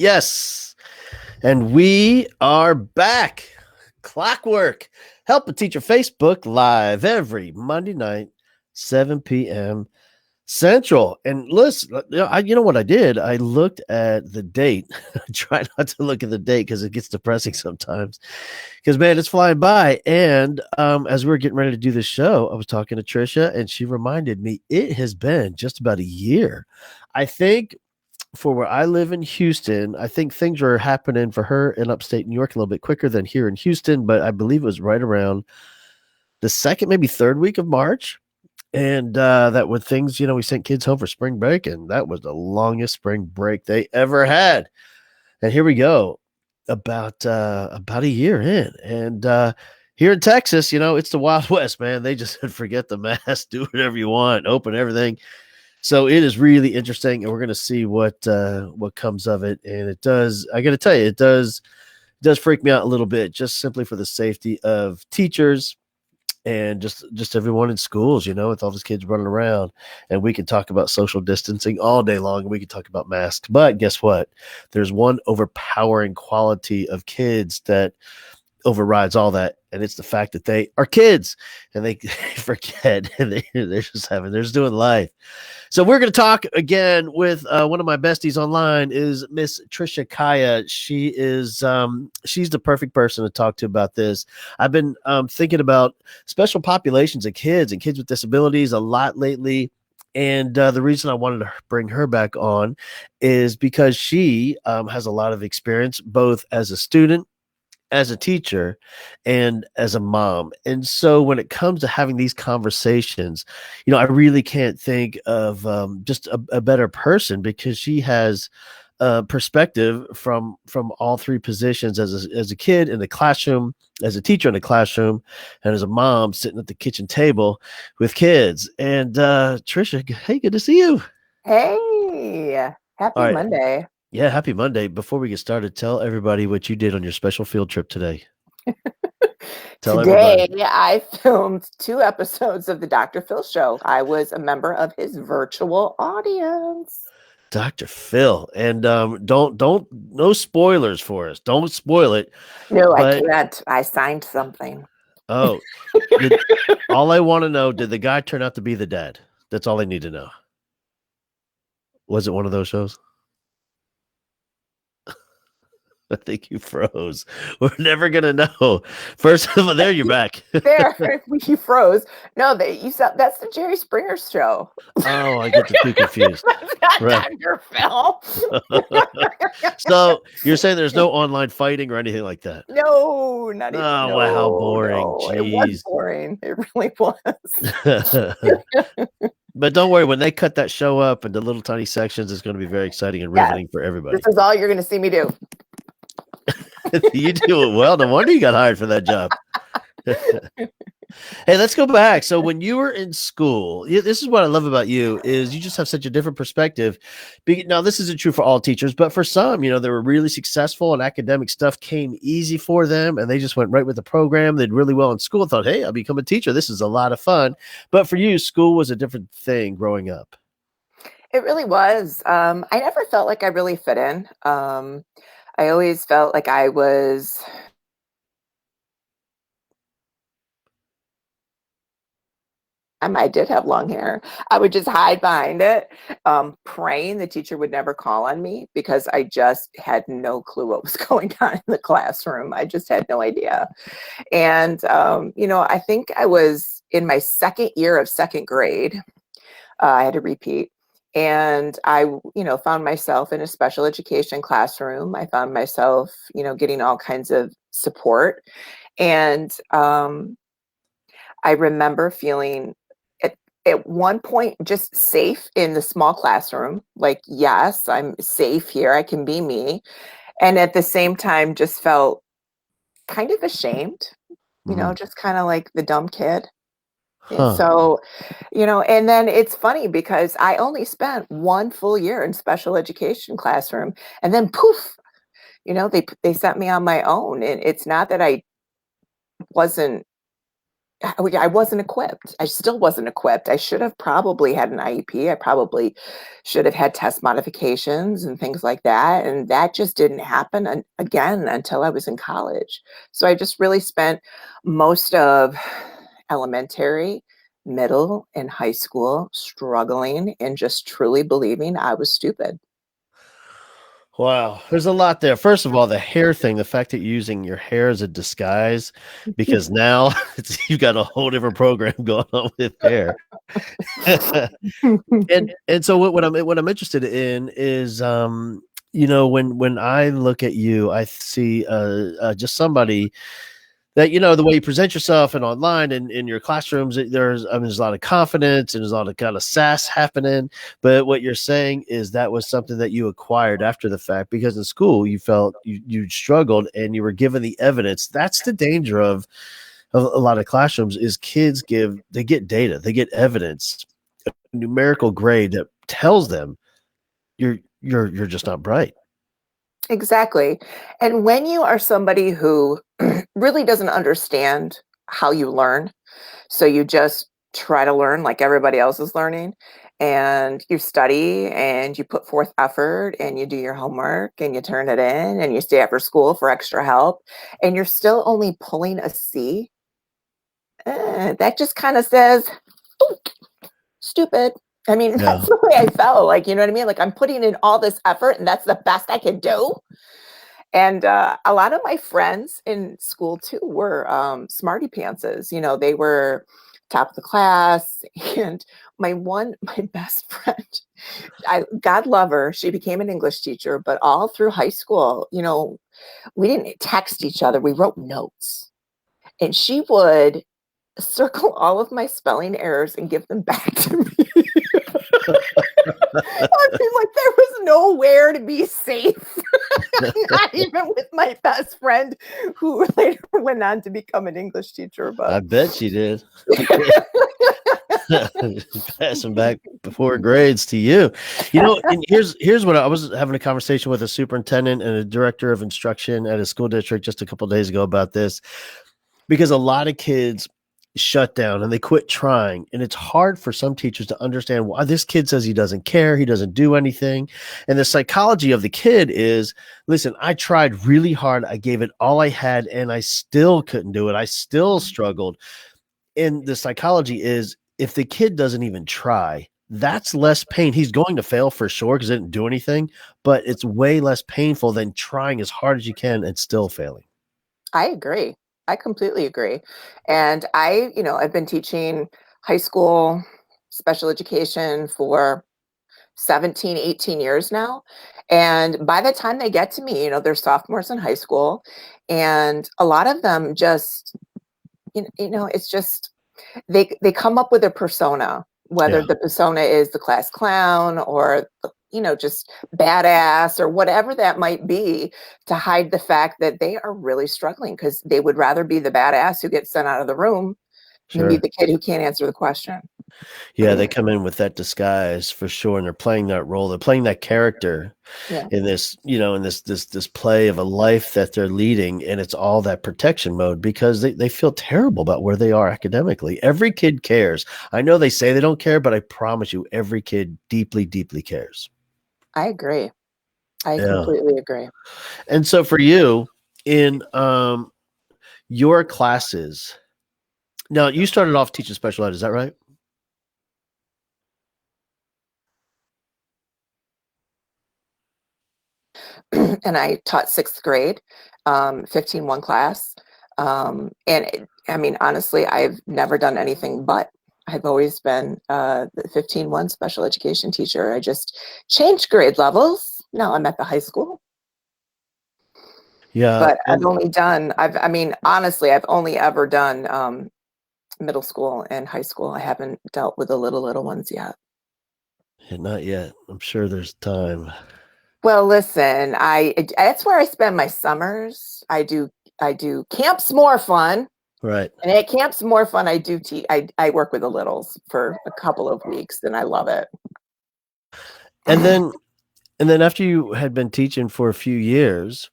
Yes. And we are back. Clockwork. Help a Teacher Facebook live every Monday night, 7 p.m. Central. And listen, you know what I did? I looked at the date. I try not to look at the date because it gets depressing sometimes. Because, man, it's flying by. And as we were getting ready to do this show, I was talking to Tricia, and she reminded me it has been just about a year. I think for where I live in Houston, I think things are happening for her in upstate New York a little bit quicker than here in Houston, but I believe it was right around the second, maybe third week of March. And that when things, we sent kids home for spring break, and that was the longest spring break they ever had. And here we go, about a year in, and here in Texas, it's the Wild West, man. They just said forget the mask, do whatever you want, open everything. So it is really interesting, and we're going to see what comes of it. And it does. I got to tell you, it does freak me out a little bit, just simply for the safety of teachers and just everyone in schools. With all these kids running around, and we can talk about social distancing all day long, and we can talk about masks. But guess what? There's one overpowering quality of kids that overrides all that, and it's the fact that they are kids and they forget, and they're just doing life. So we're going to talk again with one of my besties online is Miss Tricia Kiah. She's the perfect person to talk to about this. I've been thinking about special populations of kids and kids with disabilities a lot lately. And the reason I wanted to bring her back on is because she has a lot of experience, both as a student, as a teacher, and as a mom. And so when it comes to having these conversations, I really can't think of just a better person, because she has perspective from all three positions, as a kid in the classroom, as a teacher in the classroom, and as a mom sitting at the kitchen table with kids. And Tricia, hey, good to see you. Hey, All happy right. Monday. Yeah, happy Monday. Before we get started, tell everybody what you did on your special field trip today. Tell Today, everybody. I filmed 2 episodes of the Dr. Phil show. I was a member of his virtual audience. Dr. Phil. And don't no spoilers for us. Don't spoil it. No, I But can't. I signed something. oh, did all I want to know, did the guy turn out to be the dad? That's all I need to know. Was it one of those shows? I think you froze. We're never gonna know. First of all, there you're back. There, you froze. No, you said that's the Jerry Springer show. Oh, I get the two confused. That's not Right. Dr. Phil. So you're saying there's no online fighting or anything like that? No, not even. Oh, wow, how No, boring. no. It was Jeez. boring. It really was. But don't worry, when they cut that show up into little tiny sections, it's going to be very exciting and Yes, riveting for everybody. this is all you're going to see me do. You do it well. No wonder you got hired for that job. Hey, let's go back. So when you were in school, this is what I love about you, is you just have such a different perspective. Now, this isn't true for all teachers, but for some, they were really successful and academic stuff came easy for them, and they just went right with the program. They did really well in school and thought, hey, I'll become a teacher. This is a lot of fun. But for you, school was a different thing growing up. It really was. I never felt like I really fit in. I always felt like I did have long hair. I would just hide behind it, praying the teacher would never call on me, because I just had no clue what was going on in the classroom. I just had no idea. And, I think I was in my second year of second grade. I had to repeat. And I, found myself in a special education classroom. I found myself, getting all kinds of support. And I remember feeling at one point just safe in the small classroom. Like, yes, I'm safe here. I can be me. And at the same time, just felt kind of ashamed, just kind of like the dumb kid. And Huh. so, and then it's funny because I only spent 1 full year in special education classroom, and then poof, they sent me on my own. And it's not that I wasn't I wasn't equipped. I still wasn't equipped. I should have probably had an IEP. I probably should have had test modifications and things like that. And that just didn't happen again until I was in college. So I just really spent most of elementary, middle, and high school struggling and just truly believing I was stupid. Wow, there's a lot there. First of all, the hair thing, the fact that you're using your hair as a disguise, because now you've got a whole different program going on with hair. And so what I'm interested in is when I look at you, I see just somebody that the way you present yourself and online and in your classrooms, there's a lot of confidence and there's a lot of kind of sass happening. But what you're saying is that was something that you acquired after the fact, because in school you felt you struggled and you were given the evidence. That's the danger of a lot of classrooms is they get data, they get evidence, a numerical grade that tells them you're just not bright. Exactly. And when you are somebody who really doesn't understand how you learn, so you just try to learn like everybody else is learning, and you study and you put forth effort and you do your homework and you turn it in and you stay after school for extra help, and you're still only pulling a C, that just kind of says, "Oh, stupid." I mean, Yeah, that's the way I felt. Like, you know what I mean? Like, I'm putting in all this effort and that's the best I can do. And a lot of my friends in school too were smarty pantses. You know, they were top of the class. And my best friend, God love her, she became an English teacher, but all through high school, we didn't text each other. We wrote notes. And she would circle all of my spelling errors and give them back to me. I mean, like, there was nowhere to be safe. Not even with my best friend, who later went on to become an English teacher. But I bet you did. Passing back before grades to you. And here's what I was having a conversation with a superintendent and a director of instruction at a school district just a couple of days ago about this, because a lot of kids shut down and they quit trying, and it's hard for some teachers to understand why this kid says he doesn't care, he doesn't do anything. And the psychology of the kid is, listen, I tried really hard, I gave it all I had, and I still couldn't do it, I still struggled. And the psychology is, if the kid doesn't even try, that's less pain. He's going to fail for sure because he didn't do anything, but it's way less painful than trying as hard as you can and still failing. I agree. I completely agree. And I've been teaching high school special education for 17, 18 years now. And by the time they get to me, they're sophomores in high school. And a lot of them just, it's just, they come up with a persona, whether Yeah, the persona is the class clown or just badass or whatever that might be, to hide the fact that they are really struggling, because they would rather be the badass who gets sent out of the room than be sure. the kid who can't answer the question. Yeah, they come in with that disguise for sure, and they're playing that role. They're playing that character Yeah, in this, in this play of a life that they're leading, and it's all that protection mode because they feel terrible about where they are academically. Every kid cares. I know they say they don't care, but I promise you, every kid deeply, deeply cares. I agree. I Yeah. completely agree. And so for you, in your classes, now you started off teaching special ed, is that right? And I taught sixth grade, 15-1 class. I mean, honestly, I've never done anything but. I've always been the 15-1 special education teacher. I just changed grade levels. Now I'm at the high school. Yeah, But and I mean, honestly, I've only ever done middle school and high school. I haven't dealt with the little ones yet. not yet. I'm sure there's time. Well, listen, that's where I spend my summers. I do Camp's More Fun. Right. And at Camp's More Fun, I do I work with the littles for a couple of weeks, and I love it. And then after you had been teaching for a few years,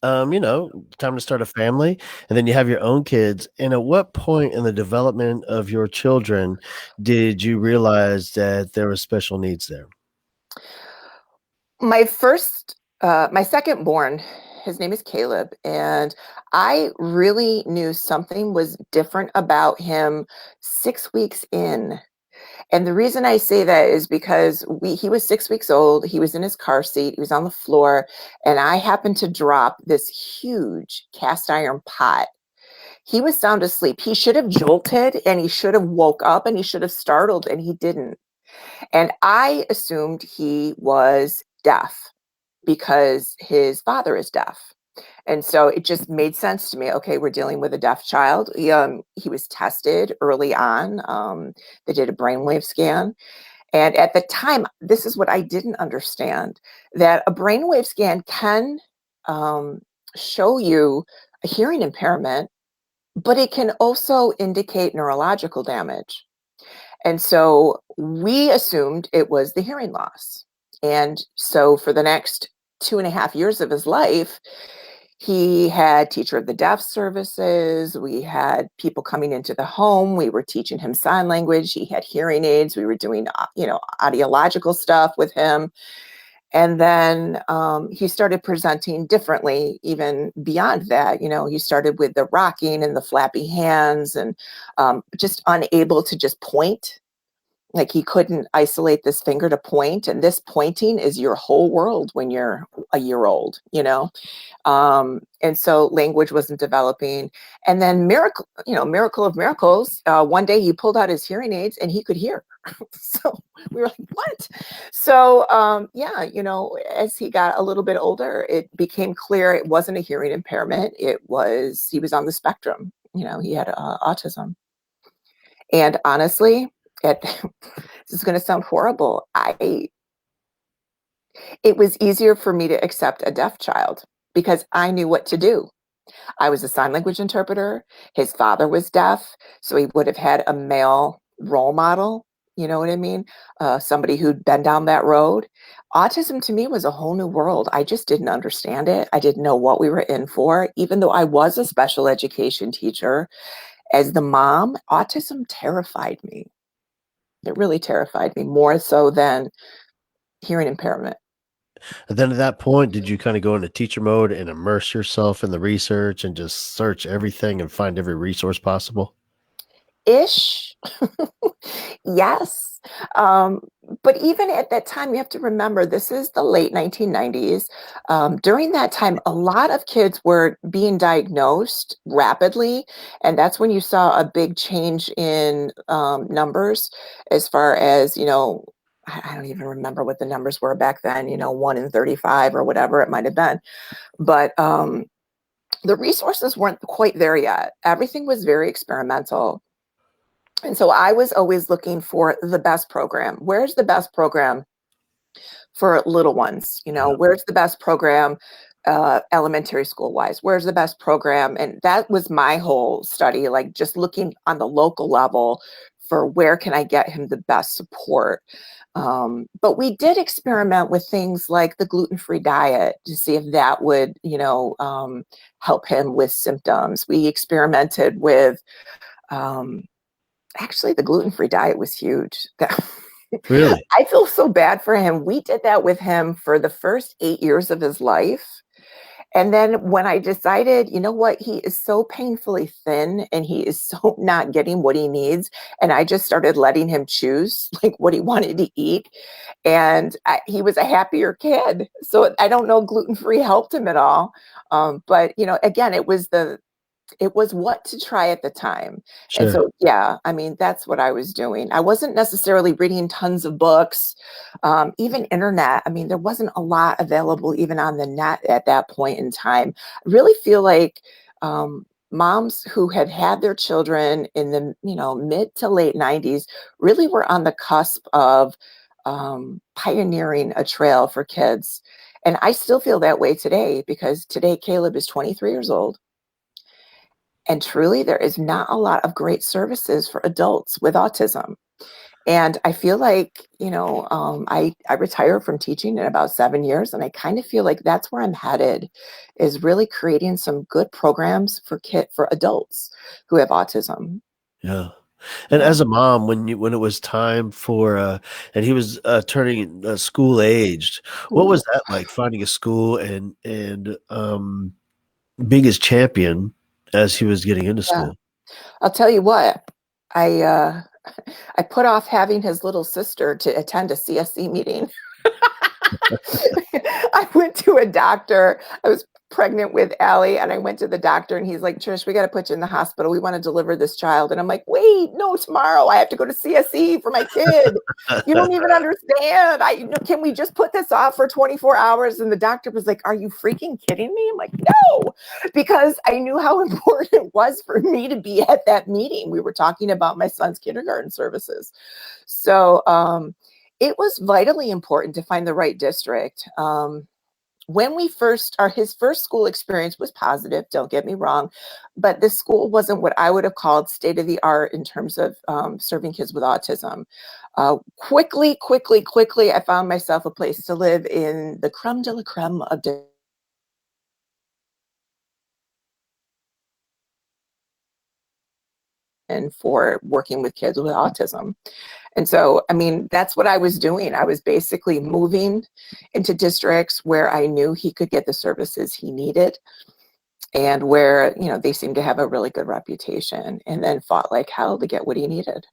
time to start a family, and then you have your own kids. And at what point in the development of your children did you realize that there were special needs there? My second born, his name is Caleb, and I really knew something was different about him 6 weeks in. And the reason I say that is because he was 6 weeks old. He was in his car seat. He was on the floor, and I happened to drop this huge cast iron pot. He was sound asleep. He should have jolted, and he should have woke up, and he should have startled, and he didn't. And I assumed he was deaf because his father is deaf. And so it just made sense to me. Okay, we're dealing with a deaf child. He was tested early on. They did a brainwave scan. And at the time, this is what I didn't understand, that a brainwave scan can um, show you a hearing impairment, but it can also indicate neurological damage. And so we assumed it was the hearing loss. And so for the next 2.5 years of his life, he had teacher of the deaf services. We had people coming into the home. We were teaching him sign language. He had hearing aids. We were doing, audiological stuff with him. And then he started presenting differently, even beyond that. He started with the rocking and the flappy hands and just unable to just point. Like he couldn't isolate this finger to point, and this pointing is your whole world when you're a year old. And so language wasn't developing. And then miracle of miracles, one day he pulled out his hearing aids and he could hear. So we were like, what? So as he got a little bit older, it became clear it wasn't a hearing impairment. He was on the spectrum. He had autism. And honestly, this is going to sound horrible. It was easier for me to accept a deaf child because I knew what to do. I was a sign language interpreter. His father was deaf, so he would have had a male role model. You know what I mean? Somebody who'd been down that road. Autism to me was a whole new world. I just didn't understand it. I didn't know what we were in for. Even though I was a special education teacher, as the mom, autism terrified me. It really terrified me more so than hearing impairment. And then at that point, did you kind of go into teacher mode and immerse yourself in the research and just search everything and find every resource possible? Ish. Yes. Um, but even at that time, you have to remember this is the late 1990s. During that time, a lot of kids were being diagnosed rapidly. And that's when you saw a big change in numbers as far as, I don't even remember what the numbers were back then, 1 in 35 or whatever it might have been. But the resources weren't quite there yet. Everything was very experimental. And so I was always looking for the best program. Where's the best program for little ones? Yeah. Where's the best program elementary school wise? Where's the best program? And that was my whole study, like just looking on the local level for where can I get him the best support. But we did experiment with things like the gluten-free diet to see if that would, help him with symptoms. We experimented with actually, the gluten-free diet was huge. Really? I feel so bad for him. We did that with him for the first 8 years of his life. And then when I decided, you know what, he is so painfully thin and he is so not getting what he needs. And I just started letting him choose like what he wanted to eat. And he was a happier kid. So I don't know, gluten-free helped him at all. But, again, it was what to try at the time. And Sure. so, yeah, I mean, that's what I was doing. I wasn't necessarily reading tons of books, even internet. I mean, there wasn't a lot available even on the net at that point in time. I really feel like moms who had their children in the, mid to late 90s really were on the cusp of pioneering a trail for kids. And I still feel that way today because today Caleb is 23 years old. And truly, there is not a lot of great services for adults with autism. And I feel like, I retired from teaching in about 7 years, and I kind of feel like that's where I'm headed, is really creating some good programs for adults who have autism. Yeah. And Yeah. as a mom, when it was time for and he was turning school aged, what Ooh, was that like finding a school and being his champion as he was getting into yeah. school? I'll tell you what, I I put off having his little sister to attend a CSE meeting. I went to a doctor. I was pregnant with Allie, and I went to the doctor, and he's like, Trish, we got to put you in the hospital. We want to deliver this child. And I'm like, wait, no, tomorrow I have to go to CSE for my kid. You don't even understand. Can we just put this off for 24 hours? And the doctor was like, are you freaking kidding me? I'm like, no, because I knew how important it was for me to be at that meeting. We were talking about my son's kindergarten services. So, it was vitally important to find the right district. When his first school experience was positive, don't get me wrong, but this school wasn't what I would have called state of the art in terms of serving kids with autism. Quickly, I found myself a place to live in the creme de la creme of and for working with kids with autism. And so, I mean, that's what I was doing. I was basically moving into districts where I knew he could get the services he needed and where, they seemed to have a really good reputation, and then fought like hell to get what he needed.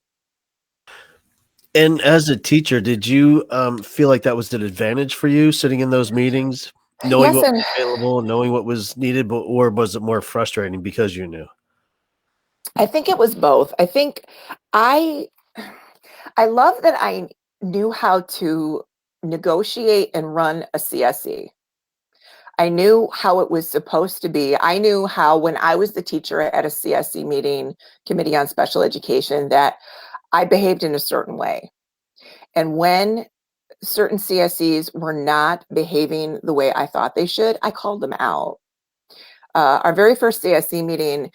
And as a teacher, did you feel like that was an advantage for you sitting in those meetings, knowing Yes, what and was available, knowing what was needed, or was it more frustrating because you knew? I think it was both. I think I I love that I knew how to negotiate and run a CSE. I knew how it was supposed to be. I knew how, when I was the teacher at a CSE meeting, Committee on Special Education, that I behaved in a certain way. And when certain CSEs were not behaving the way I thought they should, I called them out. Our very first CSE meeting,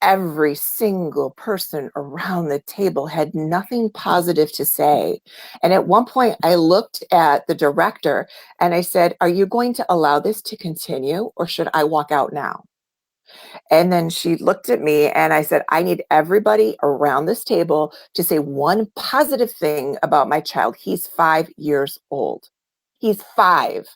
every single person around the table had nothing positive to say. And at one point, I looked at the director and I said, are you going to allow this to continue, or should I walk out now? And then she looked at me and I said, I need everybody around this table to say one positive thing about my child. He's 5 years old. He's 5.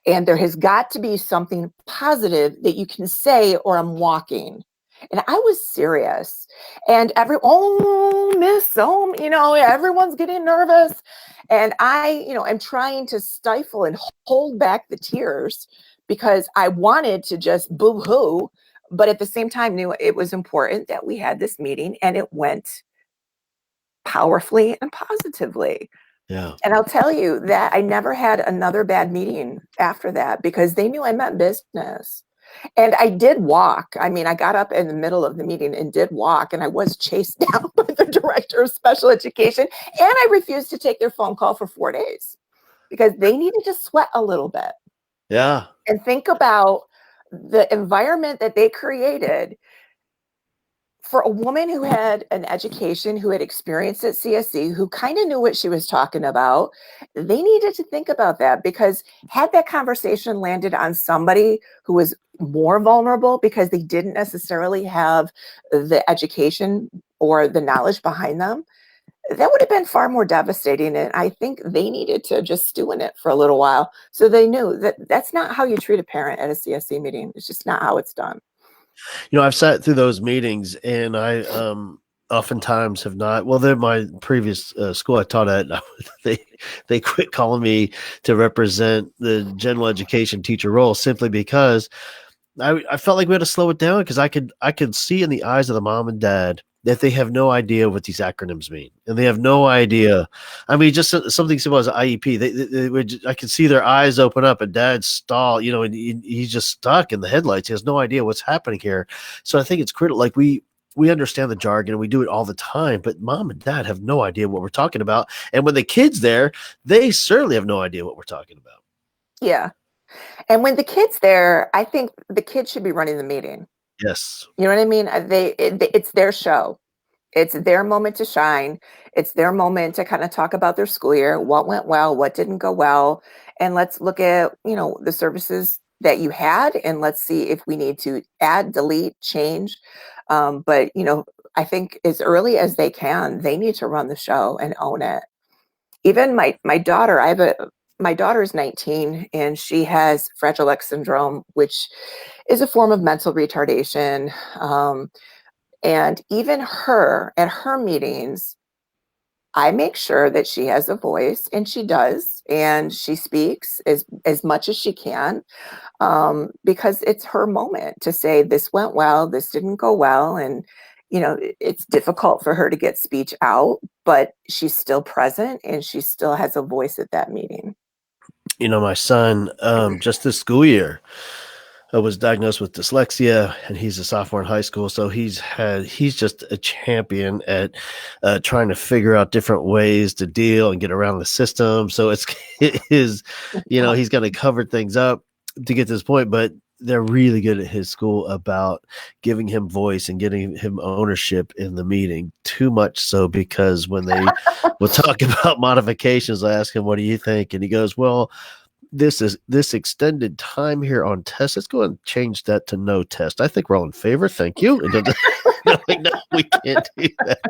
And there has got to be something positive that you can say, or I'm walking. And I was serious. And oh, miss, oh, everyone's getting nervous. And I'm trying to stifle and hold back the tears because I wanted to just boo hoo, but at the same time knew it was important that we had this meeting and it went powerfully and positively. Yeah. And I'll tell you that I never had another bad meeting after that because they knew I meant business. And I did walk. I mean, I got up in the middle of the meeting and did walk, and I was chased down by the director of special education. And I refused to take their phone call for 4 days because they needed to sweat a little bit Yeah. and think about the environment that they created for a woman who had an education, who had experience at CSE, who kind of knew what she was talking about. They needed to think about that, because had that conversation landed on somebody who was more vulnerable because they didn't necessarily have the education or the knowledge behind them, that would have been far more devastating. And I think they needed to just stew in it for a little while so they knew that that's not how you treat a parent at a CSE meeting. It's just not how it's done. I've sat through those meetings and I oftentimes have not. Well, they're my previous school I taught at. They they quit calling me to represent the general education teacher role simply because I felt like we had to slow it down because I could see in the eyes of the mom and dad that they have no idea what these acronyms mean, and they have no idea. I mean, just something simple as IEP. I could see their eyes open up, and dad stall. And he's just stuck in the headlights. He has no idea what's happening here. So I think it's critical. Like we understand the jargon and we do it all the time, but mom and dad have no idea what we're talking about. And when the kid's there, they certainly have no idea what we're talking about. Yeah. And when the kid's there, I think the kid should be running the meeting. Yes. You know what I mean? It's their show. It's their moment to shine. It's their moment to kind of talk about their school year, what went well, what didn't go well, and let's look at, the services that you had, and let's see if we need to add, delete, change. But I think as early as they can, they need to run the show and own it. Even my daughter, my daughter is 19 and she has Fragile X syndrome, which is a form of mental retardation. And even her at her meetings, I make sure that she has a voice, and she does, and she speaks as much as she can, because it's her moment to say this went well, this didn't go well, and it's difficult for her to get speech out, but she's still present and she still has a voice at that meeting. My son, just this school year, was diagnosed with dyslexia, and he's a sophomore in high school. So he's just a champion at trying to figure out different ways to deal and get around the system. So it is, he's going to cover things up to get to this point, but they're really good at his school about giving him voice and getting him ownership in the meeting. Too much so, because when they will talk about modifications, I ask him, "What do you think?" And he goes, "Well, this extended time here on test. Let's go and change that to no test. I think we're all in favor. Thank you." And like, no, we can't do that.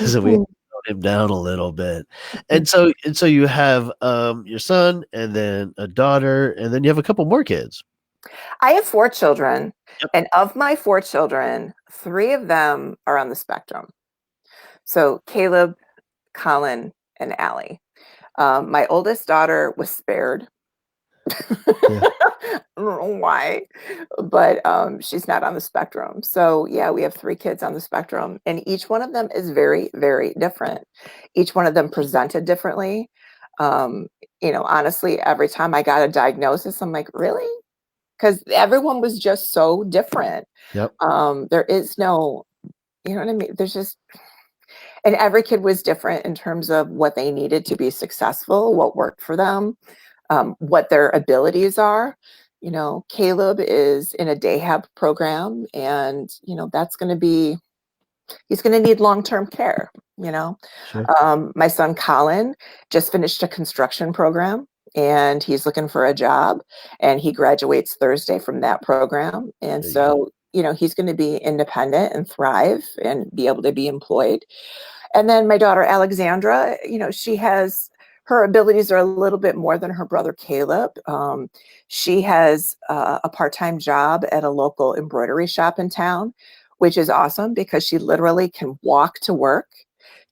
So we slowed him down a little bit. And so you have your son, and then a daughter, and then you have a couple more kids. I have 4 children, Yep. and of my 4 children, 3 of them are on the spectrum. So Caleb, Colin, and Allie. My oldest daughter was spared. Yeah. I don't know why, but she's not on the spectrum. So yeah, we have 3 kids on the spectrum, and each one of them is very, very different. Each one of them presented differently. Um, Honestly, every time I got a diagnosis, I'm like, really? Because everyone was just so different. Yep. There is no, you know what I mean? There's just, and every kid was different in terms of what they needed to be successful, what worked for them, what their abilities are. Caleb is in a day hab program, and that's going to be, he's going to need long-term care. Sure. My son Colin just finished a construction program, and he's looking for a job, and he graduates Thursday from that program. And There you go. so he's going to be independent and thrive and be able to be employed. And then my daughter Alexandra, she has, her abilities are a little bit more than her brother Caleb. She has a part-time job at a local embroidery shop in town, which is awesome because she literally can walk to work.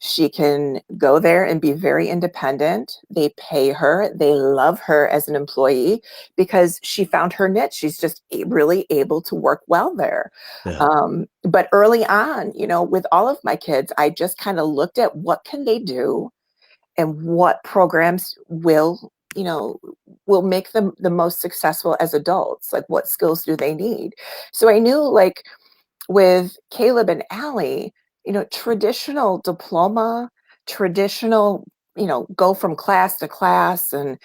She can go there and be very independent. They pay her. They love her as an employee because she found her niche. She's just really able to work well there. Yeah. But early on, with all of my kids, I just kind of looked at what can they do and what programs will make them the most successful as adults. Like, what skills do they need? So I knew, like, with Caleb and Allie, traditional diploma, traditional, go from class to class and,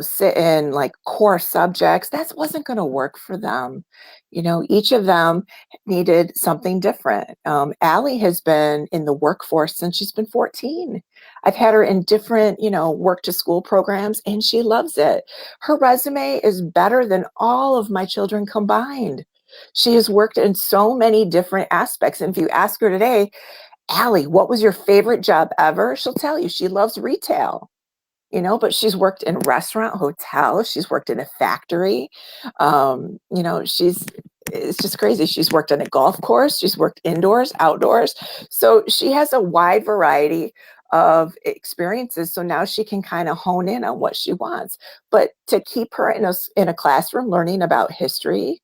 sit in like core subjects, that wasn't going to work for them. Each of them needed something different. Allie has been in the workforce since she's been 14. I've had her in different, work to school programs, and she loves it. Her resume is better than all of my children combined. She has worked in so many different aspects. And if you ask her today, Allie, what was your favorite job ever? She'll tell you she loves retail, but she's worked in restaurant, hotels. She's worked in a factory. It's just crazy. She's worked on a golf course. She's worked indoors, outdoors. So she has a wide variety of experiences. So now she can kind of hone in on what she wants. But to keep her in a classroom learning about history,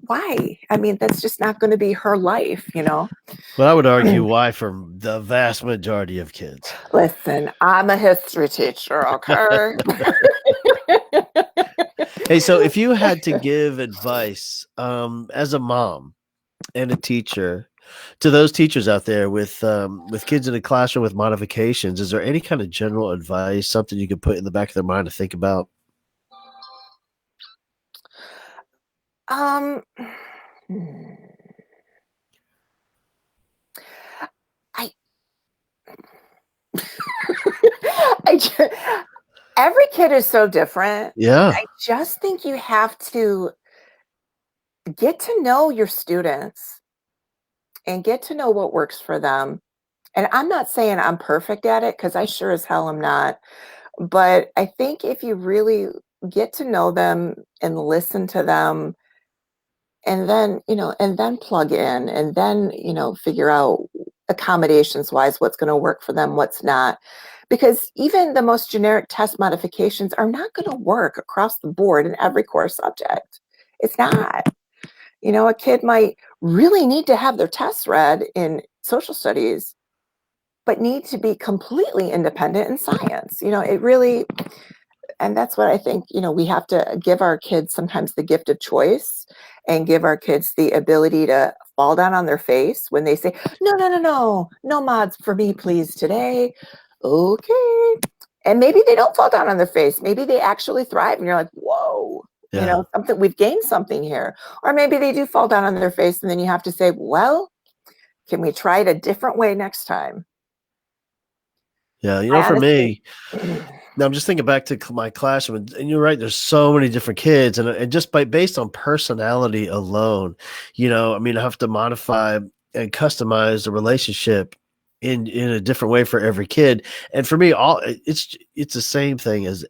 why? I mean, that's just not going to be her life. Well, I would argue why for the vast majority of kids. Listen, I'm a history teacher, okay? Hey, so if you had to give advice as a mom and a teacher to those teachers out there with kids in a classroom with modifications, is there any kind of general advice, something you could put in the back of their mind to think about? Um, hmm. I ju- every kid is so different. Yeah. I just think you have to get to know your students and get to know what works for them. And I'm not saying I'm perfect at it because I sure as hell am not. But I think if you really get to know them and listen to them, and then, and then plug in and then, figure out accommodations wise what's going to work for them, what's not. Because even the most generic test modifications are not going to work across the board in every core subject. It's not. A kid might really need to have their tests read in social studies, but need to be completely independent in science. It really, and that's what I think, we have to give our kids sometimes the gift of choice and give our kids the ability to fall down on their face when they say, no, no, no, no, no mods for me, please, today. Okay. And maybe they don't fall down on their face. Maybe they actually thrive and you're like, whoa, Yeah. something, we've gained something here. Or maybe they do fall down on their face and then you have to say, well, can we try it a different way next time? Yeah. I For honestly, me, now I'm just thinking back to my classroom, and you're right. There's so many different kids, and just based on personality alone, I have to modify and customize the relationship in a different way for every kid. And for me, it's the same thing as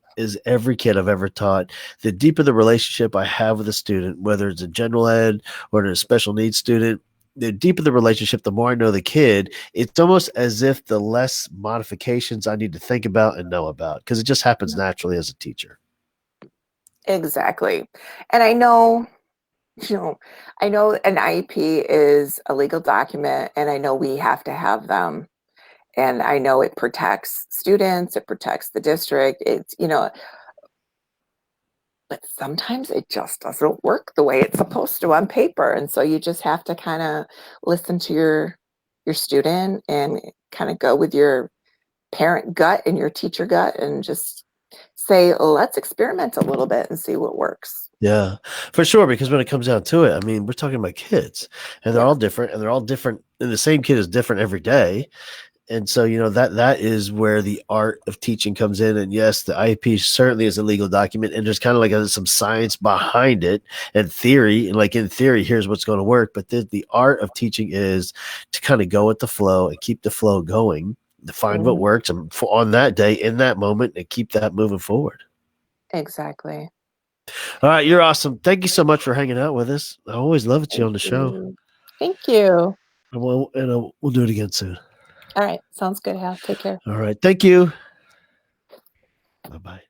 every kid I've ever taught. The deeper the relationship I have with a student, whether it's a general ed or a special needs student, the deeper the relationship, the more I know the kid. It's almost as if the less modifications I need to think about and know about because it just happens naturally as a teacher. exactly. And I know, you know, I know an IEP is a legal document and I know we have to have them. And I know it protects students, it protects the district. But sometimes it just doesn't work the way it's supposed to on paper. And so you just have to kind of listen to your student and kind of go with your parent gut and your teacher gut and just say, let's experiment a little bit and see what works. Yeah, for sure. Because when it comes down to it, I mean, we're talking about kids and they're Yeah, all different and they're all different. And the same kid is different every day. And so, that is where the art of teaching comes in. And yes, the IEP certainly is a legal document, and there's kind of like some science behind it and theory. And like in theory, here's what's going to work. But the art of teaching is to kind of go with the flow and keep the flow going, to find what mhm, works and on that day, in that moment, and keep that moving forward. exactly. All right, you're awesome. Thank you so much for hanging out with us. I always love it you Thank on the show. you. Thank you. And we'll do it again soon. All right. Sounds good, Hal. Take care. All right, thank you. Bye bye.